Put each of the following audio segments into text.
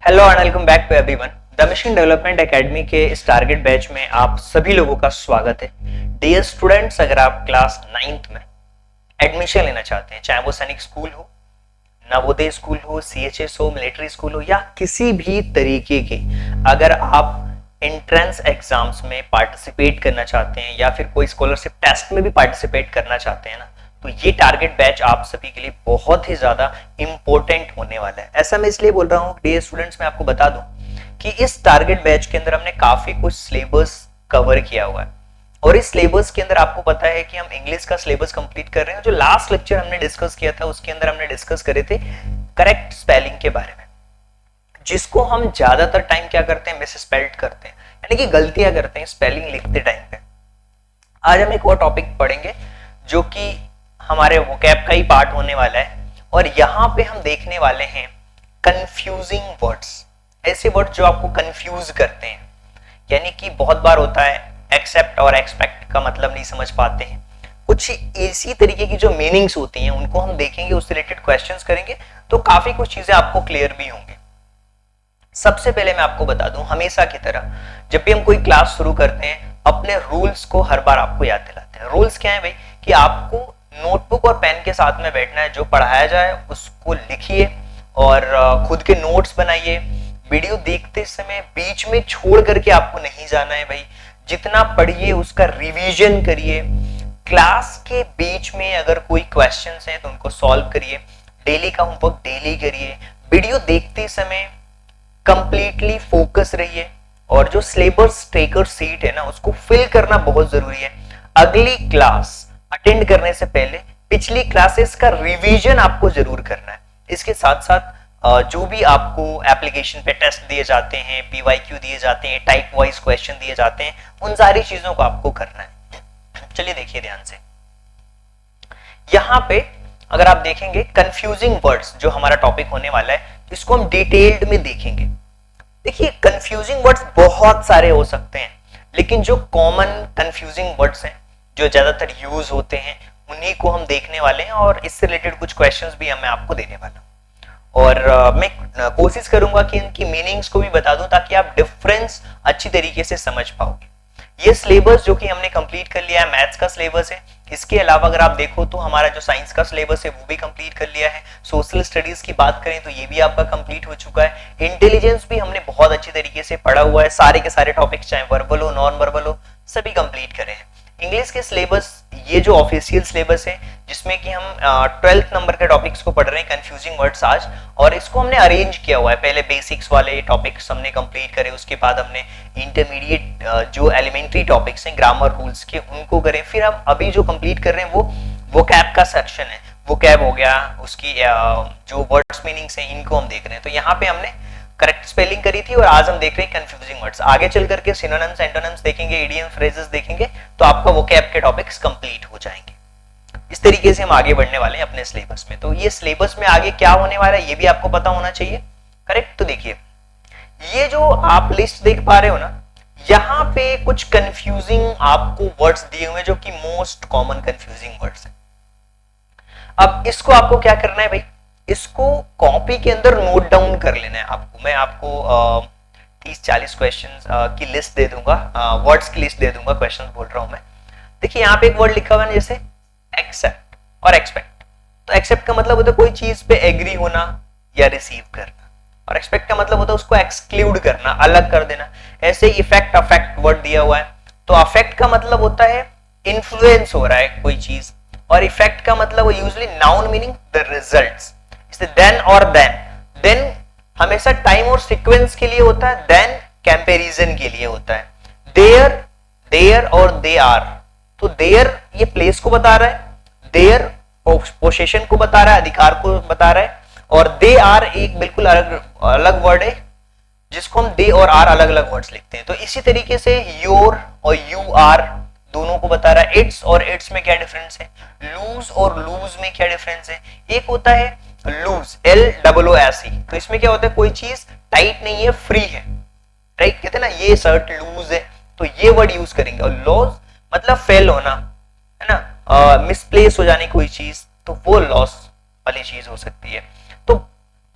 Hello and welcome back to everyone. The mission development academy के इस target batch में आप सभी लोगों का स्वागत है। डियर स्टूडेंट्स, अगर आप क्लास 9th में एडमिशन लेना चाहते हैं, चाहे वो सैनिक स्कूल हो, नवोदय स्कूल हो, सीएचएस हो, मिलिट्री स्कूल हो या किसी भी तरीके के, अगर आप एंट्रेंस एग्जाम्स में पार्टिसिपेट करना चाहते हैं या फिर कोई स्कॉलरशिप टेस्ट में भी पार्टिसिपेट करना चाहते हैं ना, तो ये टारगेट बैच आप सभी के लिए बहुत ही ज्यादा इंपॉर्टेंट होने वाला है। ऐसा मैं इसलिए बोल रहा हूँ डियर स्टूडेंट्स, मैं आपको बता दूं कि इस टारगेट बैच के अंदर हमने काफी कुछ सिलेबस कवर किया हुआ है और इस सिलेबस के अंदर आपको पता है कि हम इंग्लिश का सिलेबस कंप्लीट कर रहे हैं। जो लास्ट लेक्चर हमने डिस्कस किया था उसके अंदर हमने डिस्कस करे थे करेक्ट स्पेलिंग के बारे में, जिसको हम ज्यादातर टाइम क्या करते हैं, मिस स्पेल्ड करते हैं, यानी कि गलतियां करते हैं स्पेलिंग लिखते टाइम पे। आज हम एक और टॉपिक पढ़ेंगे जो कि हमारे वोकैब का ही पार्ट होने वाला है और यहाँ पे हम देखने वाले हैं कंफ्यूजिंग वर्ड्स, ऐसे वर्ड जो आपको कंफ्यूज करते हैं। यानी कि बहुत बार होता है एक्सेप्ट और एक्सपेक्ट का मतलब नहीं समझ पाते हैं, कुछ इसी तरीके की जो मीनिंग्स होती हैं उनको हम देखेंगे, उससे रिलेटेड क्वेश्चंस करेंगे तो काफी कुछ चीजें आपको क्लियर भी होंगी। सबसे पहले मैं आपको बता दूं, हमेशा की तरह जब भी हम कोई क्लास शुरू करते हैं अपने रूल्स को हर बार आपको याद दिलाते हैं। रूल्स क्या है भाई, कि आपको नोटबुक और पेन के साथ में बैठना है, जो पढ़ाया जाए उसको लिखिए और खुद के नोट्स बनाइए। वीडियो देखते समय बीच में छोड़ करके आपको नहीं जाना है भाई, जितना पढ़िए उसका रिवीजन करिए। क्लास के बीच में अगर कोई क्वेश्चंस हैं तो उनको सॉल्व करिए, डेली का होमवर्क डेली करिए। वीडियो देखते समय कंप्लीटली फोकस रहिए और जो सिलेबस टेकर सीट है ना उसको फिल करना बहुत जरूरी है। अगली क्लास अटेंड करने से पहले पिछली क्लासेस का रिवीजन आपको जरूर करना है। इसके साथ साथ जो भी आपको एप्लीकेशन पे टेस्ट दिए जाते हैं, पीवाईक्यू दिए जाते हैं, टाइप वाइज क्वेश्चन दिए जाते हैं, उन सारी चीजों को आपको करना है। चलिए देखिए ध्यान से, यहां पे अगर आप देखेंगे कंफ्यूजिंग वर्ड्स जो हमारा टॉपिक होने वाला है, इसको हम डिटेल्ड में देखेंगे। देखिए कंफ्यूजिंग वर्ड्स बहुत सारे हो सकते हैं, लेकिन जो कॉमन कंफ्यूजिंग वर्ड्स हैं जो ज्यादातर यूज होते हैं उन्हीं को हम देखने वाले हैं और इससे रिलेटेड कुछ क्वेश्चंस भी मैं आपको देने वाला हूं और मैं कोशिश करूंगा कि इनकी मीनिंग्स को भी बता दूं ताकि आप डिफरेंस अच्छी तरीके से समझ पाओगे। ये सिलेबस जो कि हमने कंप्लीट कर लिया है, मैथ्स का सिलेबस है। इसके अलावा अगर आप देखो तो हमारा जो साइंस का सिलेबस है वो भी कंप्लीट कर लिया है। सोशल स्टडीज की बात करें तो ये भी आपका कंप्लीट हो चुका है। इंटेलिजेंस भी हमने बहुत अच्छी तरीके से पढ़ा हुआ है, सारे के सारे टॉपिक्स चाहे वर्बल हो नॉन वर्बल हो सभी कंप्लीट करे हैं। इंग्लिश के सिलेबस, ये जो ऑफिशियल सिलेबस है जिसमें कि हम 12th नंबर के टॉपिक्स को पढ़ रहे हैं कंफ्यूजिंग वर्ड्स आज, और इसको हमने अरेंज किया हुआ है। पहले बेसिक्स वाले टॉपिक्स हमने कंप्लीट करे, उसके बाद हमने इंटरमीडिएट जो एलिमेंट्री टॉपिक्स हैं ग्रामर रूल्स के उनको करें, फिर हम अभी जो कंप्लीट कर रहे हैं वो वोकैब का सेक्शन है। वोकैब हो गया, उसकी जो वर्ड्स मीनिंग्स हैं इनको हम देख रहे हैं। तो यहाँ पे हमने करेक्ट स्पेलिंग करी थी और आज हम देख रहे हैं कंफ्यूजिंग वर्ड्स। आगे चल करके सिनोनिम्स एंटोनिम्स देखेंगे, इडियम फ्रेजेस देखेंगे, तो आपका वोकैब के टॉपिक्स कंप्लीट हो जाएंगे। इस तरीके से हम आगे बढ़ने वाले हैं अपने सिलेबस में। तो ये सिलेबस में आगे क्या होने वाला है ये भी आपको पता होना चाहिए, करेक्ट। तो देखिए ये जो आप लिस्ट देख पा रहे हो ना, यहाँ पे कुछ कंफ्यूजिंग आपको वर्ड्स दिए हुए जो कि मोस्ट कॉमन कंफ्यूजिंग वर्ड्स है। अब इसको आपको क्या करना है भाई, इसको कॉपी के अंदर नोट डाउन कर लेना है आपको। मैं आपको 30-40 क्वेश्चंस की लिस्ट दे दूंगा, वर्ड्स की लिस्ट दे दूंगा, क्वेश्चंस बोल रहा हूं मैं। देखिए यहाँ पे एक वर्ड लिखा हुआ है जैसे एक्सेप्ट और एक्सपेक्ट। तो एक्सेप्ट का मतलब होता है कोई चीज पे एग्री होना या रिसीव करना, और एक्सपेक्ट का मतलब होता है उसको एक्सक्लूड करना, अलग कर देना। ऐसे इफेक्ट अफेक्ट वर्ड दिया हुआ है, तो अफेक्ट का मतलब होता है इन्फ्लुएंस हो रहा है कोई चीज, और इफेक्ट का मतलब usually noun meaning the results. Then और देन हमेशा टाइम और सीक्वेंस के लिए होता है, देन कंपैरिजन के लिए होता है। देयर और दे आर, तो देयर ये प्लेस को बता रहा है, देयर पोजीशन को बता रहा है, अधिकार को बता रहा है, और दे आर एक बिल्कुल अलग वर्ड है जिसको हम दे और आर अलग अलग वर्ड्स लिखते हैं। तो इसी तरीके से योर और यू आर दोनों को बता रहा है। इट्स और इट्स में क्या डिफरेंस है, लूज और लूज में क्या डिफरेंस है। एक होता है लूज, LOOSE, तो इसमें क्या होता है कोई चीज टाइट नहीं है, फ्री है, राइट। कहते हैं ना ये शर्ट लूज है, तो ये वर्ड यूज करेंगे। और लॉस मतलब फेल होना, है ना, मिसप्लेस हो जाने कोई चीज, तो वो लॉस वाली चीज हो सकती है। तो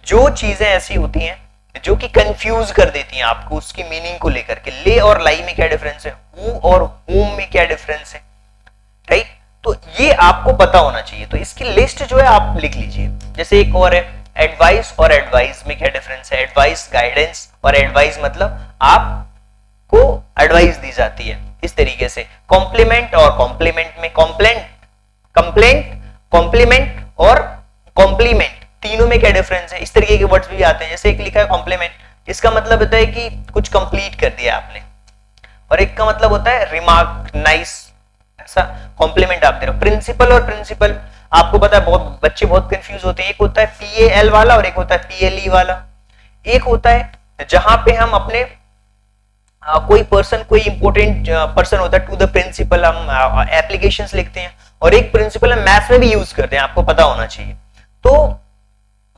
जो चीजें ऐसी होती हैं जो कि कंफ्यूज कर देती हैं आपको उसकी मीनिंग को लेकर के। ले और लाई में क्या डिफरेंस है, हु और होम में क्या डिफरेंस है, राइट। तो ये आपको पता होना चाहिए। तो इसकी लिस्ट जो है आप लिख लीजिए। जैसे एक और है एडवाइस और एडवाइस में क्या डिफरेंस है। एडवाइस गाइडेंस और एडवाइस मतलब आपको एडवाइस दी जाती है इस तरीके से। कॉम्प्लीमेंट और कॉम्प्लीमेंट में कंप्लेंट, कंप्लेंट, कॉम्प्लीमेंट और कॉम्प्लीमेंट तीनों में क्या डिफरेंस है। इस तरीके के वर्ड्स भी आते हैं। जैसे एक लिखा है कॉम्प्लीमेंट, इसका मतलब होता है कि कुछ कंप्लीट कर दिया आपने, और एक का मतलब होता है रिमार्क, नाइस, ऐसा कॉम्प्लीमेंट आप दे रहे हो। प्रिंसिपल और प्रिंसिपल आपको पता है बहुत बच्चे बहुत कंफ्यूज होते हैं। एक होता है PAL वाला और एक होता है PLE वाला। एक होता है जहां पे हम अपने कोई पर्सन, कोई इंपॉर्टेंट पर्सन होता है टू द प्रिंसिपल, हम एप्लीकेशंस लिखते हैं। और एक प्रिंसिपल हम मैथ्स में भी यूज करते हैं, आपको पता होना चाहिए। तो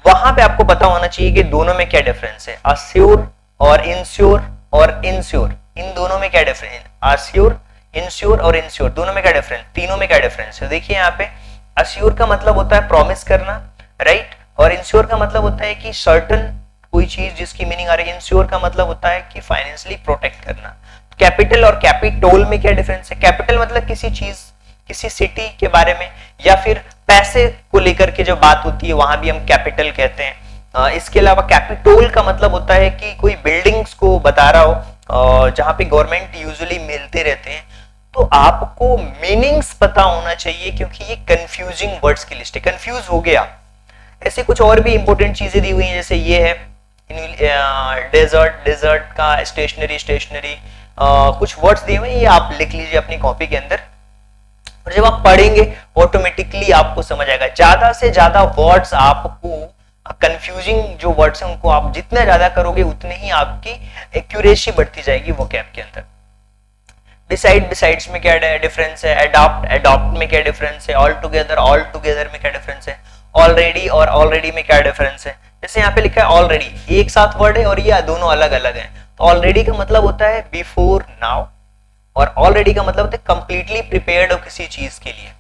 वहां पे आपको पता होना चाहिए कि दोनों में क्या डिफरेंस है। अश्योर और इंश्योर और इंश्योर, इन दोनों में क्या डिफरेंस है। अश्योर, इंश्योर और इंश्योर दोनों में क्या डिफरेंस, तीनों में क्या डिफरेंस है। देखिए यहाँ पे अश्योर का मतलब होता है प्रॉमिस करना, राइट। और इंश्योर का मतलब होता है कि सर्टन कोई चीज जिसकी मीनिंग आ रही है। इंश्योर का मतलब होता है कि फाइनेंशियली प्रोटेक्ट करना। कैपिटल और कैपिटोल में क्या डिफरेंस है। कैपिटल मतलब किसी चीज, किसी सिटी के बारे में, या फिर पैसे को लेकर के जो बात होती है वहां भी हम कैपिटल कहते हैं। इसके अलावा कैपिटोल का मतलब होता है कि कोई बिल्डिंग्स को बता रहा हो जहां पे गवर्नमेंट यूजुअली मिलते रहते हैं। तो आपको मीनिंग्स पता होना चाहिए क्योंकि ये कंफ्यूजिंग वर्ड्स की लिस्ट है। कंफ्यूज हो गया, ऐसे कुछ और भी इंपॉर्टेंट चीजें दी हुई हैं। जैसे ये है डेजर्ट, डेजर्ट का स्टेशनरी, स्टेशनरी, कुछ वर्ड्स दिए हुए हैं, ये आप लिख लीजिए अपनी कॉपी के अंदर। और जब आप पढ़ेंगे ऑटोमेटिकली आपको समझ आएगा। ज्यादा से ज्यादा वर्ड्स आपको, कंफ्यूजिंग जो वर्ड्स हैं उनको आप जितना ज्यादा करोगे उतने ही आपकी एक्यूरेसी बढ़ती जाएगी वोकैब के अंदर। डिसाइड, डिसाइड्स में क्या डिफरेंस है। अडॉप्ट, अडॉप्ट में क्या डिफरेंस है। ऑल टुगेदर, ऑल टुगेदर में क्या डिफरेंस है। ऑलरेडी और ऑलरेडी में क्या डिफरेंस है। जैसे यहाँ पे लिखा है ऑलरेडी, एक साथ वर्ड है और ये दोनों अलग अलग हैं। तो ऑलरेडी का मतलब होता है बिफोर नाउ, और ऑलरेडी का मतलब होता है कंप्लीटली प्रिपेयर्ड हो किसी चीज के लिए।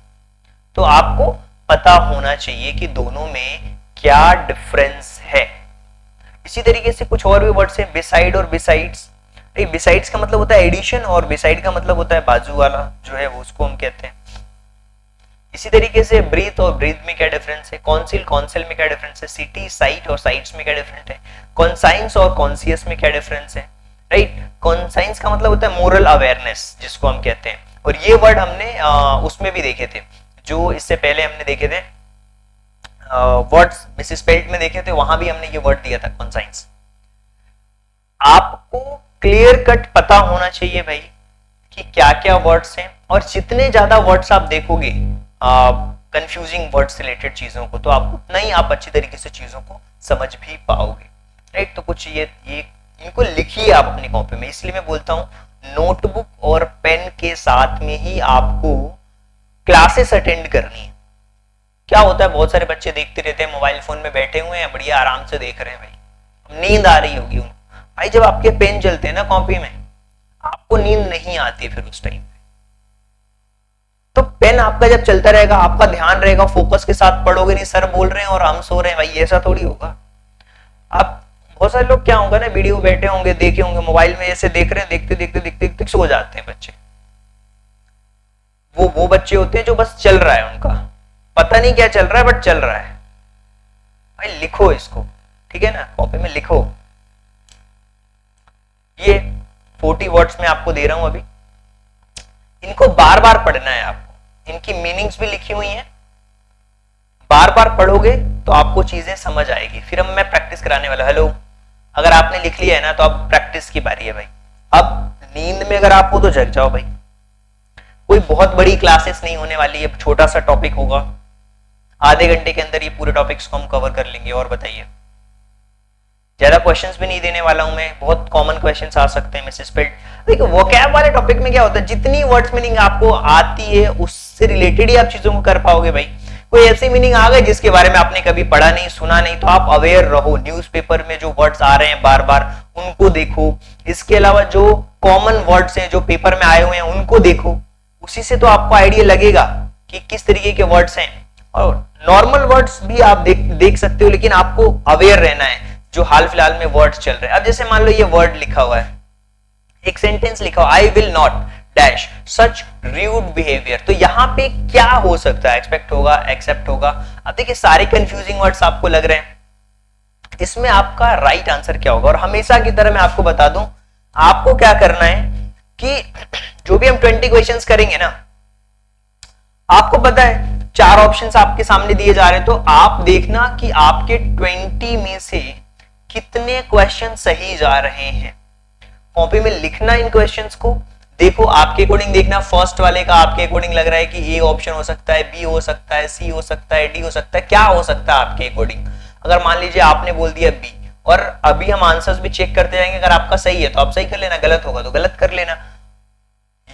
तो आपको पता होना चाहिए कि दोनों में क्या डिफरेंस है। इसी तरीके से कुछ और भी वर्ड्स हैं, बिसाइड और बिसाइड्स। बिसाइड्स का मतलब होता है एडिशन और बिसाइड का मतलब होता है बाजू वाला जो है वो, उसको हम कहते हैं। इसी तरीके से ब्रीथ और ब्रीथ में क्या डिफरेंस है। कॉन्सिल, कॉन्सिल में क्या डिफरेंस है। सिटी, साइट और साइट्स में क्या डिफरेंस है। कॉन्साइंस और कॉन्सियस में क्या डिफरेंस है, राइट। कॉन्साइंस का मतलब होता है मोरल अवेयरनेस जिसको हम कहते हैं। और ये वर्ड हमने उसमें भी देखे थे, जो इससे पहले हमने देखे थे वर्ड्स मिसेस पेल्ट में देखे थे, वहां भी हमने ये वर्ड दिया था कॉन्साइंस। आपको क्लियर कट पता होना चाहिए भाई कि क्या क्या वर्ड्स हैं, और जितने ज्यादा वर्ड्स आप देखोगे कंफ्यूजिंग वर्ड्स से रिलेटेड चीजों को, तो आप उतना ही आप अच्छी तरीके से चीजों को समझ भी पाओगे, राइट। तो कुछ ये इनको लिखिए आप अपनी कॉपी में। इसलिए मैं बोलता हूं नोटबुक और पेन के साथ में ही आपको क्लासेस अटेंड करनी है। क्या होता है बहुत सारे बच्चे देखते रहते हैं, मोबाइल फोन में बैठे हुए हैं, बढ़िया आराम से देख रहे हैं, भाई नींद आ रही होगी उनको। भाई जब आपके पेन चलते हैं ना कॉपी में, आपको नींद नहीं आती फिर उस टाइम। तो पेन आपका जब चलता रहेगा, आपका ध्यान रहेगा, फोकस के साथ पढ़ोगे, नहीं सर बोल रहे हैं और हम सो रहे हैं, भाई ऐसा थोड़ी होगा। आप बहुत सारे लोग क्या होगा ना, वीडियो बैठे होंगे, देखे होंगे, मोबाइल में ऐसे देख रहे हैं, देखते देखते देखते देखते सो जाते हैं बच्चे। वो बच्चे होते हैं जो बस चल रहा है, उनका पता नहीं क्या चल रहा है बट चल रहा है। भाई लिखो इसको, ठीक है ना, कॉपी में लिखो। ये 40 वर्ड्स में आपको दे रहा हूं अभी, इनको बार बार पढ़ना है आपको। इनकी मीनिंग्स भी लिखी हुई हैं, बार बार पढ़ोगे तो आपको चीजें समझ आएगी। फिर हम मैं प्रैक्टिस कराने वाला। हेलो, अगर आपने लिख लिया है ना तो अब प्रैक्टिस की बारी है भाई। अब नींद में अगर आप हो तो जग जाओ भाई। कोई बहुत बड़ी क्लासेस नहीं होने वाली है, छोटा सा टॉपिक होगा, आधे घंटे के अंदर ये पूरे टॉपिक्स को हम कवर कर लेंगे। और बताइए, ज्यादा क्वेश्चंस भी नहीं देने वाला हूं मैं, बहुत कॉमन क्वेश्चंस आ सकते हैं मिसेस पेल्ट। देखो वोकैब वाले टॉपिक में क्या होता है, जितनी वर्ड्स मीनिंग आपको आती है उससे रिलेटेड ही आप चीजों को कर पाओगे भाई। कोई ऐसी मीनिंग आ गई जिसके बारे में आपने कभी पढ़ा नहीं, सुना नहीं, तो आप अवेयर रहो। न्यूज़पेपर में जो वर्ड्स आ रहे हैं बार बार उनको देखो। इसके अलावा जो कॉमन वर्ड्स हैं जो पेपर में आए हुए हैं उनको देखो, उसी से तो आपको आइडिया लगेगा कि किस तरीके के वर्ड्स हैं। और नॉर्मल वर्ड्स भी आप देख सकते हो, लेकिन आपको अवेयर रहना है। जो हाल फिलहाल में वर्ड चल रहे हैं। अब जैसे मान लो ये वर्ड लिखा हुआ है, एक सेंटेंस लिखा हुआ, I will not dash such rude behaviour, तो यहाँ पे क्या हो सकता है? एक्सपेक्ट होगा, एक्सेप्ट होगा। अब देखिए सारे कंफ्यूजिंग वर्ड्स आपको लग रहे हैं, इसमें आपका राइट आंसर क्या होगा? और हमेशा की तरह मैं आपको बता दूं, आपको क्या करना है कि जो भी हम 20 क्वेश्चंस करेंगे ना, आपको पता है 4 ऑप्शंस आपके सामने दिए जा रहे हैं, तो आप देखना कि आपके 20 में से कितने क्वेश्चन सही जा रहे हैं। कॉपी में लिखना इन क्वेश्चंस को, देखो आपके अकॉर्डिंग देखना, फर्स्ट वाले का आपके अकॉर्डिंग लग रहा है कि ए ऑप्शन हो सकता है, बी हो सकता है, सी हो सकता है, डी हो सकता है, क्या हो सकता है आपके अकॉर्डिंग। अगर मान लीजिए आपने बोल दिया बी, और अभी हम आंसर्स भी चेक करते जाएंगे, अगर आपका सही है तो आप सही कर लेना, गलत होगा तो गलत कर लेना।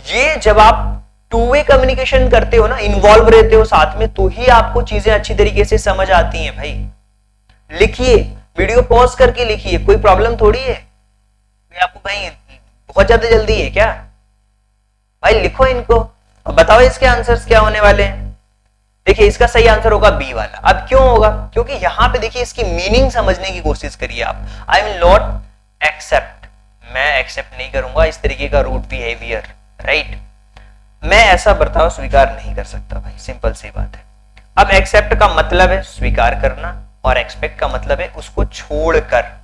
ये जब आप टू वे कम्युनिकेशन करते हो ना, इन्वॉल्व रहते हो साथ में, तो ही आपको चीजें अच्छी तरीके से समझ आती हैं भाई। लिखिए, वीडियो पॉज करके लिखिए, कोई प्रॉब्लम थोड़ी है आपको, भाई बहुत ज्यादा जल्दी है क्या? भाई लिखो इनको, अब बताओ इसके आंसर्स क्या होने वाले हैं। देखिए इसका सही आंसर होगा बी वाला। अब क्यों होगा? क्योंकि यहां पे देखिए इसकी मीनिंग समझने की कोशिश करिए आप। आई विल नॉट एक्सेप्ट, मैं एक्सेप्ट नहीं करूंगा इस तरीके का रूड बिहेवियर, राइट? मैं ऐसा बर्ताव स्वीकार नहीं कर सकता भाई, सिंपल सी बात है। अब एक्सेप्ट का मतलब है स्वीकार करना, और एक्सपेक्ट का मतलब है उसको छोड़कर।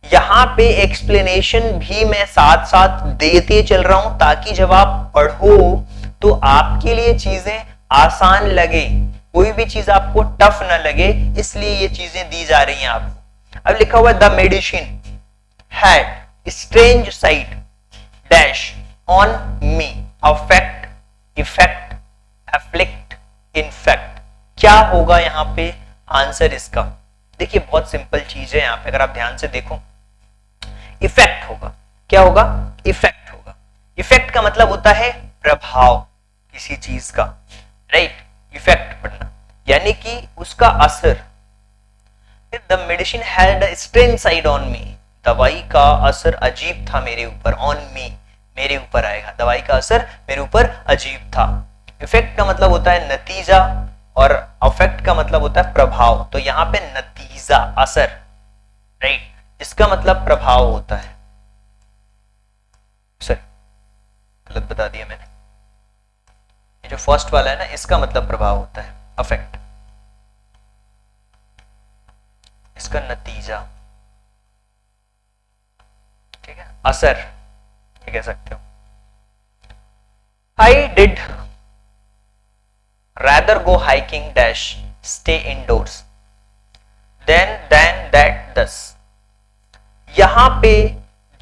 यहां पे एक्सप्लेनेशन भी मैं साथ साथ देते चल रहा हूं, ताकि जब आप पढ़ो तो आपके लिए चीजें आसान लगे, कोई भी चीज आपको टफ ना लगे, इसलिए ये चीजें दी जा रही हैं आपको। अब लिखा हुआ है the medicine had strange side dash on me, affect, effect, afflict, in fact. क्या होगा यहाँ पे आंसर इसका? देखिए बहुत सिंपल चीज है यहाँ पे, अगर आप ध्यान से देखो, इफेक्ट होगा। क्या होगा? इफेक्ट होगा। इफेक्ट का मतलब होता है प्रभाव किसी चीज का, राइट? इफेक्ट पढ़ना यानी कि उसका असर। The medicine had a strange side on me, दवाई का असर अजीब था मेरे ऊपर, ऑन मी, मेरे ऊपर आएगा, दवाई का असर मेरे ऊपर अजीब था। इफेक्ट का मतलब होता है नतीजा, और अफेक्ट का मतलब होता है प्रभाव। तो यहाँ पे नतीजा, असर, राइट, इसका मतलब प्रभाव होता है। सर गलत बता दिया मैंने, ये जो फर्स्ट वाला है ना, इसका मतलब प्रभाव होता है, अफेक्ट, इसका नतीजा, ठीक है, असर ये कह सकते हो। I did rather go hiking dash stay indoors then that thus। यहां पे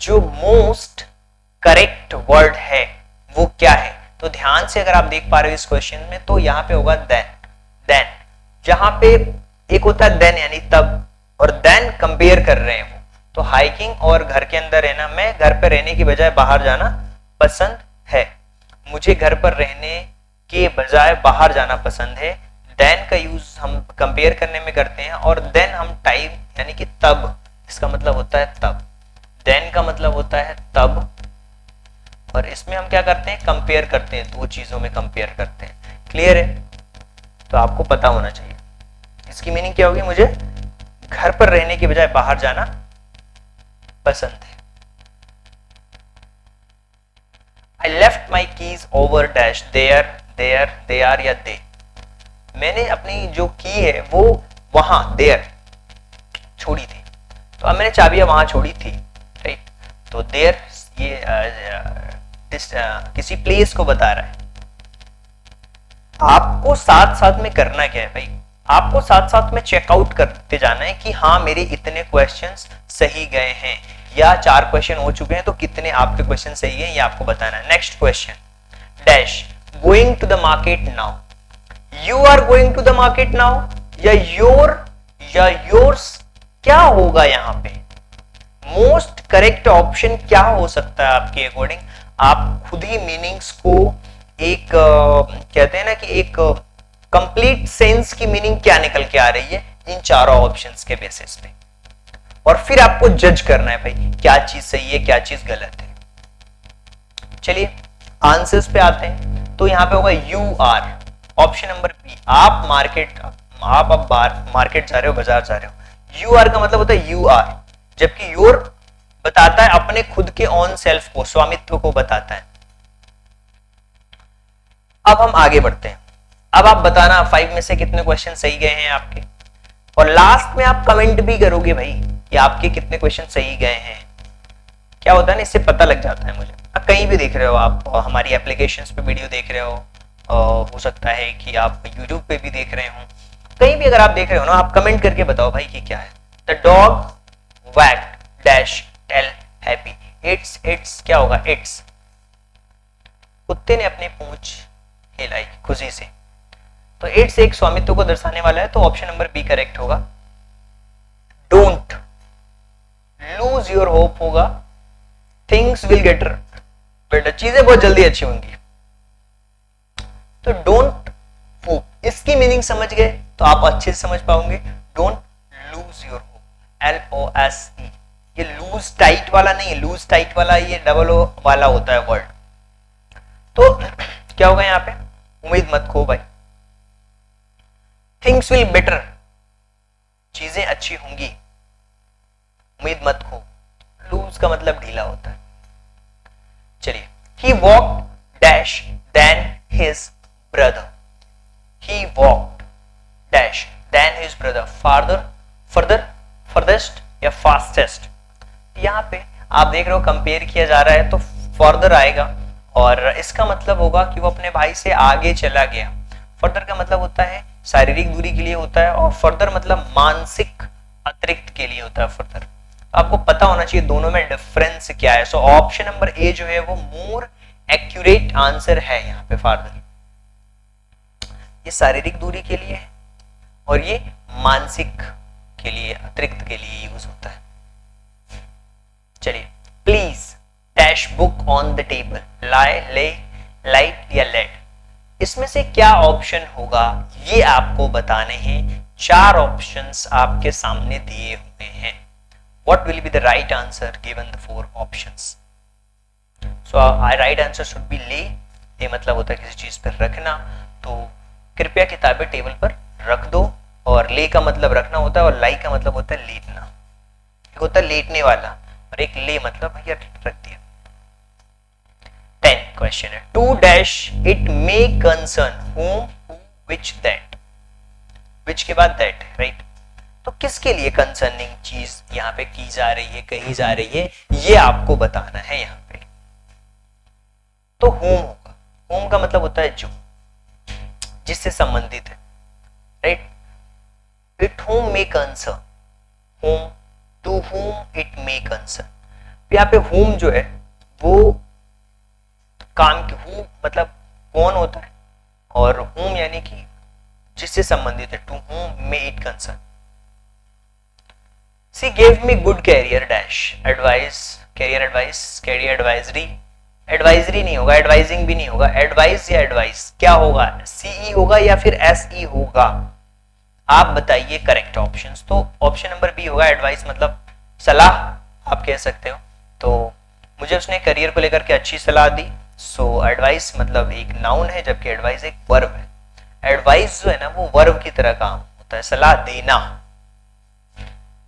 जो मोस्ट करेक्ट वर्ड है वो क्या है? तो ध्यान से अगर आप देख पा रहे हो इस क्वेश्चन में, तो यहां पे होगा देन। जहां पे एक होता है देन यानी तब, और देन कंपेयर कर रहे हैं वो, तो हाइकिंग और घर के अंदर रहना, मैं घर पर रहने की बजाय बाहर जाना पसंद है, मुझे घर पर रहने के बजाय बाहर जाना पसंद है। देन का यूज हम कंपेयर करने में करते हैं, और देन हम टाइम यानी कि तब, इसका मतलब होता है तब। देन का मतलब होता है तब, और इसमें हम क्या करते हैं? कंपेयर करते हैं, दो चीजों में कंपेयर करते हैं। क्लियर है? तो आपको पता होना चाहिए इसकी मीनिंग क्या होगी। मुझे घर पर रहने के बजाय बाहर जाना पसंद है। I left my keys over dash there, they are या they। मैंने अपनी जो की है वो वहां there छोड़ी थी, तो अब मैंने चाबियां वहां छोड़ी थी, राइट? तो there ये किसी प्लेस को बता रहा है। आपको साथ साथ में करना क्या है भाई? आपको साथ साथ में चेकआउट करते जाना है कि हाँ मेरे इतने क्वेश्चंस सही गए हैं, या 4 क्वेश्चन हो चुके हैं तो कितने आपके क्वेश्चन सही है, ये आपको बताना है। Next question, dash going to the market now, you are going to the market now, या योर या योर्स, क्या होगा यहाँ पे? मोस्ट करेक्ट ऑप्शन क्या हो सकता है आपके अकॉर्डिंग? आप खुद ही मीनिंग्स को एक कहते हैं ना कि एक कंप्लीट सेंस की मीनिंग क्या निकल के आ रही है इन चारों ऑप्शंस के बेसिस पे, और फिर आपको जज करना है भाई क्या चीज सही है क्या चीज गलत है। चलिए आंसर्स पे आते हैं, तो यहां पे होगा you are, option number B. आप मार्केट, आप अब मार्केट जा रहे हो, बाजार जा रहे हो, यू आर का मतलब होता है यू आर, जबकि योर बताता है अपने खुद के ऑन सेल्फ को, स्वामित्व को बताता है। अब हम आगे बढ़ते हैं। अब आप बताना 5 में से कितने क्वेश्चन सही गए हैं आपके, और लास्ट में आप कमेंट भी करोगे भाई कि आपके कितने क्वेश्चन सही गए हैं। क्या होता है ना, इससे पता लग जाता है मुझे। कहीं भी देख रहे हो आप, हमारी एप्लीकेशंस पे वीडियो देख रहे हो सकता है कि आप यूट्यूब पे भी देख रहे हो, कहीं भी अगर आप देख रहे हो ना, आप कमेंट करके बताओ भाई कि क्या है। The dog wagged dash tail happy, its क्या होगा, इट्स कुत्ते ने अपनी पूंछ हिलाई खुशी से, तो इट्स एक स्वामित्व को दर्शाने वाला है, तो ऑप्शन नंबर बी करेक्ट होगा। डोंट लूज योर होप होगा, थिंग्स विल गेट बेटर, चीजें बहुत जल्दी अच्छी होंगी। तो डोंट होप, इसकी मीनिंग समझ गए तो आप अच्छे से समझ पाओगे। Don't lose your hope, LOSE, ये लूज टाइट वाला नहीं है, लूज टाइट वाला ये डबल ओ वाला होता है वर्ड। तो क्या होगा यहाँ पे, उम्मीद मत खो भाई। थिंग्स विल बेटर, चीजें अच्छी होंगी, उम्मीद मत खो। लूज का मतलब ढीला होता है। चलिए, he walked dash than his brother, he walked dash than his brother, furthest या fastest। यहाँ पे आप देख रहे हो कंपेयर किया जा रहा है, तो फर्दर आएगा और इसका मतलब होगा कि वो अपने भाई से आगे चला गया। फर्दर का मतलब होता है शारीरिक दूरी के लिए होता है, और फर्दर मतलब मानसिक अतिरिक्त के लिए होता है फर्दर। आपको पता होना चाहिए दोनों में डिफरेंस क्या है। सो ऑप्शन नंबर ए जो है वो मोर एक्यूरेट आंसर है यहाँ पे। फार्दर ये शारीरिक दूरी के लिए है और ये मानसिक के लिए, अतिरिक्त के लिए यूज होता है। चलिए, please dash book on the table, lie, lay, light या लेट, इसमें से क्या ऑप्शन होगा ये आपको बताने हैं। 4 ऑप्शंस आपके सामने दिए हुए हैं। What will be the right answer given the 4 options? So our right answer should be lay। ये मतलब होता है किसी चीज पर रखना, तो कृपया किताबें टेबल पर रख दो। और ले का मतलब रखना होता है, और लाई का मतलब होता है लेटना। एक होता है लेटने वाला और एक ले मतलब भैया रख दिया। 10 क्वेश्चन है, to dash it may concern whom, who, which, that, which के बाद that है, राइट। तो किसके लिए कंसर्निंग चीज यहाँ पे की जा रही है, कही जा रही है, ये आपको बताना है यहाँ पे। तो होम होगा, होम का मतलब होता है जो, जिससे संबंधित है, right. It whom may concern, whom, to whom it may concern. यहाँ पे होम जो है वो काम की, हु मतलब कौन होता है, और होम यानी कि जिससे संबंधित है, to whom may it concern. She gave me good career dash advice, career advice, career advisory, advisory नहीं होगा, advising भी नहीं होगा, advice या advice क्या होगा, CE होगा या फिर SE होगा, आप बताइए करेक्ट ऑप्शंस। तो ऑप्शन नंबर बी होगा, एडवाइस मतलब सलाह आप कह सकते हो। तो मुझे उसने करियर को लेकर के अच्छी सलाह दी। सो एडवाइस मतलब एक नाउन है, जबकि एडवाइस एक वर्ब है। एडवाइस जो है ना वो वर्ब की तरह काम होता है, सलाह देना,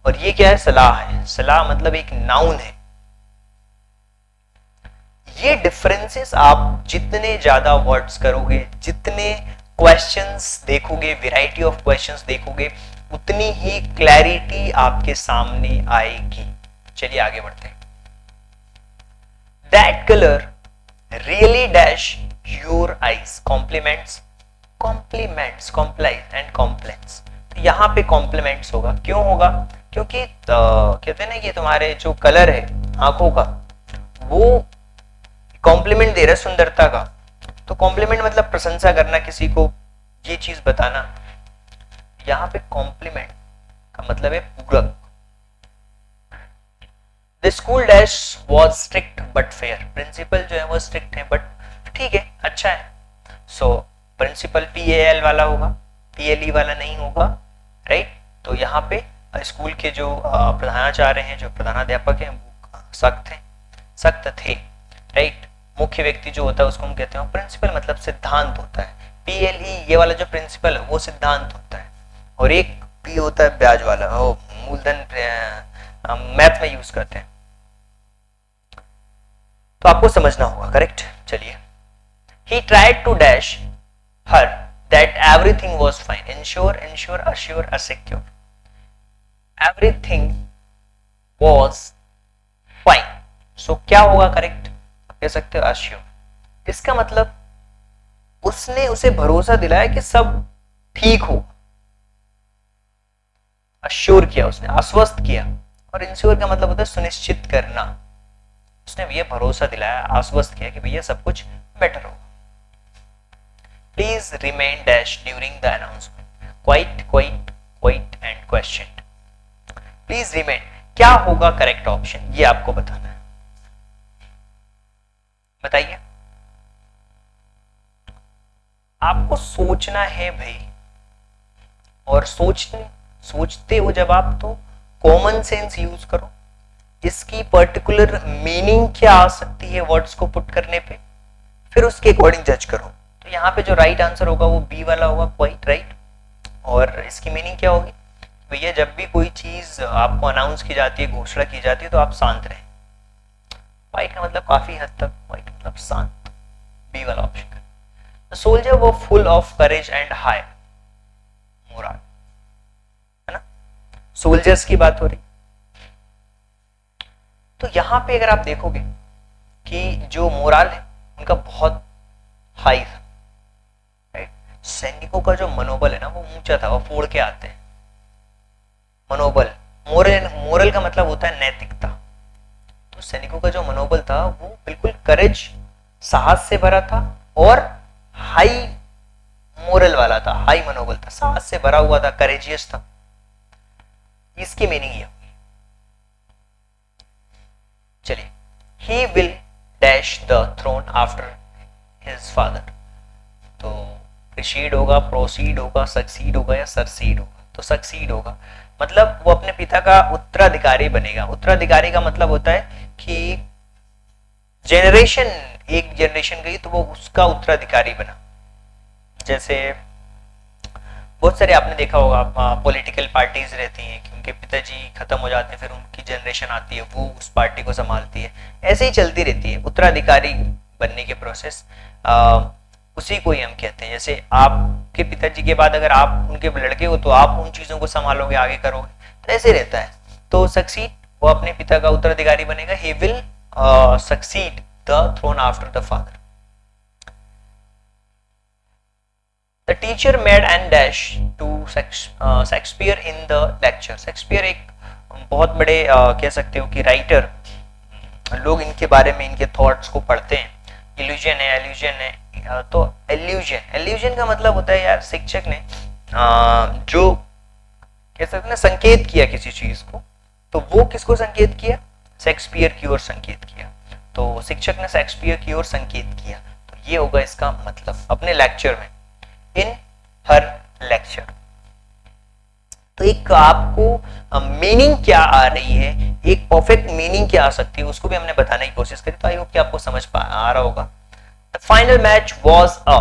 और ये क्या है, सलाह है। सलाह मतलब एक नाउन है। ये डिफरेंसेस आप जितने ज्यादा वर्ड्स करोगे, जितने क्वेश्चंस देखोगे, वैरायटी ऑफ क्वेश्चंस देखोगे, उतनी ही क्लैरिटी आपके सामने आएगी। चलिए आगे बढ़ते हैं। That colour really dash your eyes, compliments, compliments, complies and complex. यहां पे कॉम्प्लीमेंट्स होगा, क्यों होगा, क्योंकि कहते हैं ना कि तुम्हारे जो कलर है आंखों का वो कॉम्प्लीमेंट दे रहा है सुंदरता का। तो कॉम्प्लीमेंट मतलब प्रशंसा करना, किसी को ये चीज बताना। यहां पे कॉम्प्लीमेंट का मतलब है पूरक। The school dash was strict but fair, principal जो है वो स्ट्रिक्ट है बट ठीक है, अच्छा है। सो प्रिंसिपल PAL वाला होगा, PLE वाला नहीं होगा, राइट। तो यहाँ पे स्कूल के जो प्रधानाचार्य हैं, जो प्रधानाध्यापक हैं, वो सख्त थे, राइट। मुख्य व्यक्ति जो होता है उसको हम कहते हैं प्रिंसिपल, मतलब सिद्धांत होता है। PLE ये वाला जो प्रिंसिपल है वो सिद्धांत होता है, और एक P होता है ब्याज वाला, मूलधन मैथ में यूज करते हैं, तो आपको समझना होगा। करेक्ट। चलिए, he tried to dash her that everything was fine, ensure, assure, assecure, everything was fine, so क्या होगा करेक्ट, कह सकते हो assure। इसका मतलब उसने उसे भरोसा दिलाया कि सब ठीक हो, अश्योर किया उसने, आश्वस्त किया, और इंश्योर का मतलब होता है सुनिश्चित करना। उसने ये भरोसा दिलाया, आश्वस्त किया कि भैया सब कुछ बेटर होगा। Please remain dash during the announcement, quiet and question. Please remain, क्या होगा करेक्ट ऑप्शन, ये आपको बताना है। बताइए, आपको सोचना है भाई, और सोचते हो जब आप, तो कॉमन सेंस यूज करो। इसकी पर्टिकुलर मीनिंग क्या आ सकती है वर्ड्स को पुट करने पे, फिर उसके अकॉर्डिंग जज करो। तो यहाँ पे जो राइट आंसर होगा वो बी वाला होगा, क्वाइट राइट। और इसकी मीनिंग क्या होगी, भैया जब भी कोई चीज आपको अनाउंस की जाती है, घोषणा की जाती है, तो आप शांत रहें। क्वाइट का मतलब काफी हद तक, क्वाइट मतलब शांत, बी वाला option. The soldier were full of courage and high morale, है ना, सोल्जर्स की बात हो रही। तो यहां पे अगर आप देखोगे कि जो मोराल है उनका बहुत हाई था, राइट। सैनिकों का जो मनोबल है ना वो ऊंचा था, वो फोड़ के आते हैं मनोबल। मोरल का मतलब होता है नैतिकता। तो सैनिकों का जो मनोबल था वो बिल्कुल करेज, साहस से भरा था, और हाई मोरल वाला था, हाई मनोबल था, साहस से भरा हुआ था, करेजियस था। इसकी मीनिंग ये। चलिए, he will dash the throne after his father, तो proceed होगा, proceed होगा, succeed होगा या succeed होगा, तो succeed होगा, मतलब वो अपने पिता का उत्तराधिकारी बनेगा। उत्तराधिकारी का मतलब होता है कि जेनरेशन, एक जनरेशन गई तो वो उसका उत्तराधिकारी बना। जैसे बहुत सारे आपने देखा होगा, पॉलिटिकल पार्टीज रहती हैं कि उनके पिताजी खत्म हो जाते हैं, फिर उनकी जनरेशन आती है, वो उस पार्टी को संभालती है, ऐसे ही चलती रहती है उत्तराधिकारी बनने के प्रोसेस। उसी को ही हम कहते हैं। जैसे आपके पिताजी के बाद अगर आप उनके लड़के हो तो आप उन चीजों को संभालोगे, आगे करोगे, तो ऐसे रहता है। तो सक्सीड, वो अपने पिता का उत्तराधिकारी बनेगा। He will succeed the throne after the father. The teacher made and dash to Shakespeare in the lecture. Shakespeare एक बहुत बड़े कह सकते हो कि राइटर, लोग इनके बारे में, इनके थॉट्स को पढ़ते हैं। इल्यूजन है, एल्यूजन है, तो एल्यूजन का मतलब होता है यार, शिक्षक ने जो कह सकते हैं ना संकेत किया किसी चीज को, तो वो किसको संकेत किया, शेक्सपियर की ओर संकेत किया। तो शिक्षक ने शेक्सपियर की ओर संकेत किया, तो ये होगा इसका मतलब अपने लेक्चर में, इन हर लेक्चर। तो एक आपको मीनिंग क्या आ रही है, एक परफेक्ट मीनिंग क्या आ सकती है, उसको भी हमने बताने की कोशिश करी। तो आई होप कि आपको समझ आ रहा होगा। The final match was a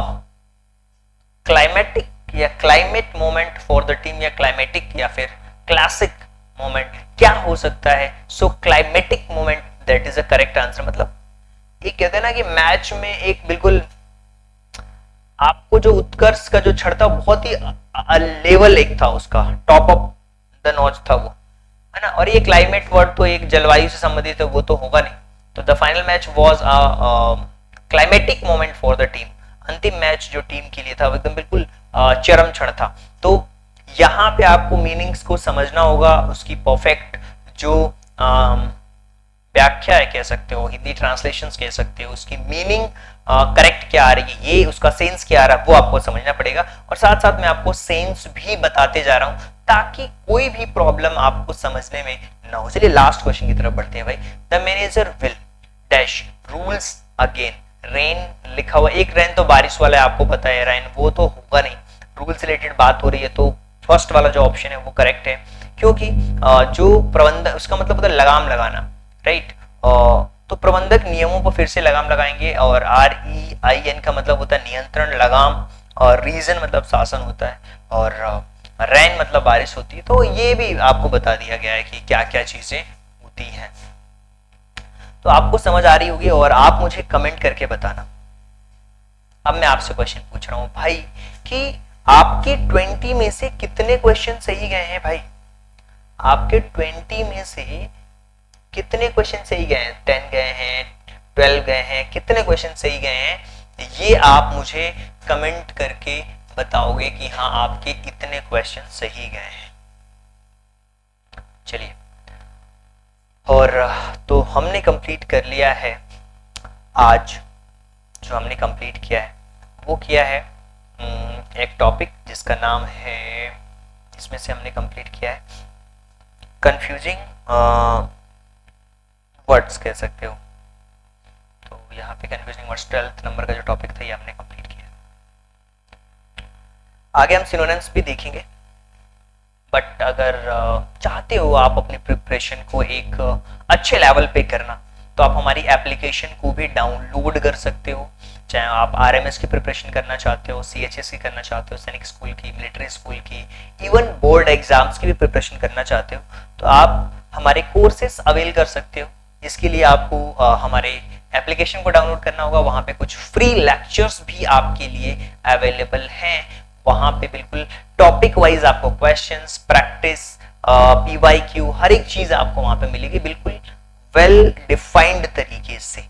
climatic या climate moment for the team, या क्लाइमेटिक या फिर क्लासिक मोमेंट, क्या हो सकता है। So climatic moment, that is a correct answer. मतलब ये कहते हैं ना कि मैच में एक बिल्कुल आपको जो उत्कर्ष का जो क्षण था, बहुत ही लेवल एक था उसका, टॉप ऑफ द नॉच था वो, है ना। और ये क्लाइमेट वर्ड तो एक जलवायु से संबंधित है, वो तो होगा नहीं। तो the final match was a climatic moment for the team. अंतिम मैच जो टीम के लिए था वो एकदम बिल्कुल चरम क्षण था। तो यहाँ पे आपको मीनिंग्स को समझना होगा, उसकी परफेक्ट जो व्याख्या है कह सकते हो, हिंदी ट्रांसलेशंस कह सकते हो, उसकी मीनिंग करेक्ट क्या आ रही है, ये उसका सेंस क्या आ रहा है, वो आपको समझना पड़ेगा। और साथ साथ मैं आपको सेंस भी बताते जा रहा हूं ताकि कोई भी प्रॉब्लम आपको समझने में ना हो। चलिए लास्ट क्वेश्चन की तरफ बढ़ते हैं भाई। The manager will dash rules again rain लिखा हुआ, एक रेन तो बारिश वाला है, आपको पता है, रेन वो तो होगा नहीं, रूल्स रिलेटेड बात हो रही है, तो फर्स्ट वाला जो ऑप्शन है वो करेक्ट है। क्योंकि जो प्रबंधक, उसका मतलब होता है लगाम लगाना, राइट। तो प्रबंधक नियमों पर फिर से लगाम लगाएंगे, और REIN का मतलब होता है नियंत्रण, लगाम, और रीजन मतलब शासन होता है, और रेन मतलब बारिश होती है, तो ये भी आपको बता दिया गया है कि क्या क्या चीजें होती हैं। तो आपको समझ आ रही होगी और आप मुझे कमेंट करके बताना। अब मैं आपसे क्वेश्चन पूछ रहा हूं भाई कि आपके 20 में से कितने क्वेश्चन सही गए हैं भाई? आपके 20 में से कितने क्वेश्चन सही गए हैं? 10 गए हैं, 12 गए हैं, कितने क्वेश्चन सही गए हैं? ये आप मुझे कमेंट करके बताओगे कि हाँ आपके इतने क्वेश्चन सही गए हैं। चलिए, और तो हमने कंप्लीट कर लिया है। आज जो हमने कंप्लीट किया है वो किया है एक टॉपिक जिसका नाम है, इसमें से हमने कंप्लीट किया है कंफ्यूजिंग वर्ड्स कह सकते हो। तो यहाँ पे कंफ्यूजिंग वर्ड्स 12th नंबर का जो टॉपिक था ये हमने कंप्लीट किया। आगे हम सिनोनिम्स भी देखेंगे, बट अगर चाहते हो आप अपनी प्रिपरेशन को एक अच्छे लेवल पे करना तो आप हमारी एप्लीकेशन को भी डाउनलोड कर सकते हो। चाहे आप आरएमएस की प्रिपरेशन करना चाहते हो, सीएचएस की करना चाहते हो, सैनिक स्कूल की, मिलिट्री स्कूल की, इवन बोर्ड एग्जाम्स की भी प्रिपरेशन करना चाहते हो, तो आप हमारे कोर्सेस अवेल कर सकते हो। इसके लिए आपको हमारे एप्लीकेशन को डाउनलोड करना होगा। वहां पे कुछ फ्री लेक्चर्स भी आपके लिए अवेलेबल हैं। वहां पे बिल्कुल टॉपिक वाइज आपको क्वेश्चंस, प्रैक्टिस, पीवाईक्यू, हर एक चीज आपको वहां पे मिलेगी बिल्कुल वेल डिफाइंड तरीके से।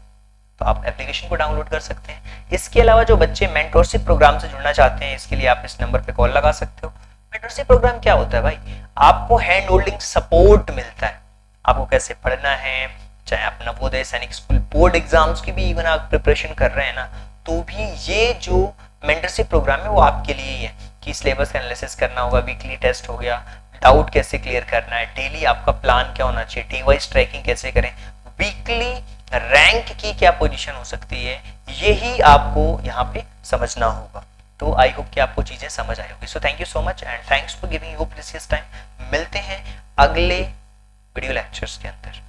तो आप एप्लीकेशन को डाउनलोड कर सकते हैं। इसके अलावा जो बच्चे मेंटोरशिप प्रोग्राम से जुड़ना चाहते हैं, इसके लिए आप इस नंबर पे कॉल लगा सकते हो। मेंटोरशिप प्रोग्राम क्या होता है भाई? आपको हैंड होल्डिंग सपोर्ट मिलता है, आपको कैसे पढ़ना है। चाहे आप नवोदय, सैनिक स्कूल, बोर्ड एग्जाम्स की भी इवन आप प्रिपरेशन कर रहे हैं ना, तो भी ये जो मेंटरशिप प्रोग्राम है वो आपके लिए ही है कि सिलेबस का एनालिसिस करना होगा, वीकली टेस्ट हो गया, डाउट कैसे क्लियर करना है, डेली आपका प्लान क्या होना चाहिए, डे वाइज ट्रैकिंग कैसे करें, वीकली रैंक की क्या पोजीशन हो सकती है, यही आपको यहाँ पे समझना होगा। तो आई होप कि आपको चीजें समझ आई होगी। So thank you so much and thanks for giving your precious time. मिलते हैं अगले वीडियो लेक्चर्स के अंदर।